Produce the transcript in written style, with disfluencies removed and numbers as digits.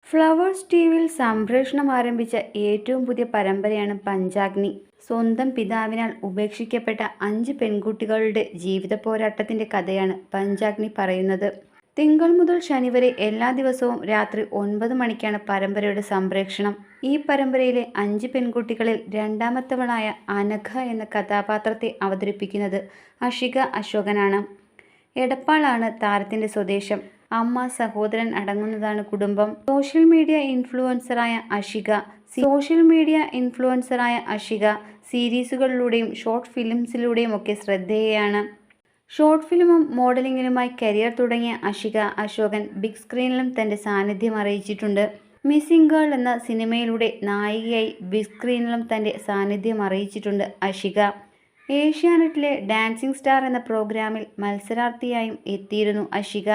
Flowers ടിവിയിൽ സംപ്രേഷണം ആരംഭിച്ച ഏറ്റവും പുതിയ പരമ്പരയാണ് പഞ്ചാഗ്നി. സ്വന്തം പിതാവിനാൽ ഉപേക്ഷിക്കപ്പെട്ട 5 പെൺകുട്ടികളുടെ ജീവിത പോരാട്ടത്തിന്റെ കഥയാണ് പഞ്ചാഗ്നി പറയുന്നത്. തിങ്കൾ മുതൽ ശനി വരെ എല്ലാ ദിവസവും രാത്രി 9 മണിക്കാണ് പരമ്പരയുടെ സംപ്രേഷണം. ഈ പരമ്പരയിലെ 5 പെൺകുട്ടികളിൽ രണ്ടാമത്തവളായ അനഘ എന്ന കഥാപാത്രത്തെ അവതരിപ്പിക്കുന്നത് അഷിക അശോകനാണ്. എടപ്പാളാണ് താരത്തിന്റെ സ്വദേശം. അമ്മ, സഹോദരൻ അടങ്ങുന്നതാണ് കുടുംബം. സോഷ്യൽ മീഡിയ ഇൻഫ്ലുവൻസറായ അഷിക സീരീസുകളിലൂടെയും ഷോർട്ട് ഫിലിംസിലൂടെയും ഒക്കെ ശ്രദ്ധേയയാണ്. ഷോർട്ട് ഫിലിമും മോഡലിംഗിലുമായി കരിയർ തുടങ്ങിയ അഷിക അശോകൻ ബിഗ് സ്ക്രീനിലും തന്റെ സാന്നിധ്യം അറിയിച്ചിട്ടുണ്ട്. മിസ്സിംഗ് ഗേൾ എന്ന സിനിമയിലൂടെ നായികയായി ബിഗ് സ്ക്രീനിലും തന്റെ സാന്നിധ്യം അറിയിച്ചിട്ടുണ്ട് അഷിക. ഏഷ്യാനെറ്റിലെ ഡാൻസിംഗ് സ്റ്റാർ എന്ന പ്രോഗ്രാമിൽ മത്സരാർത്ഥിയായും എത്തിയിരുന്നു അഷിക.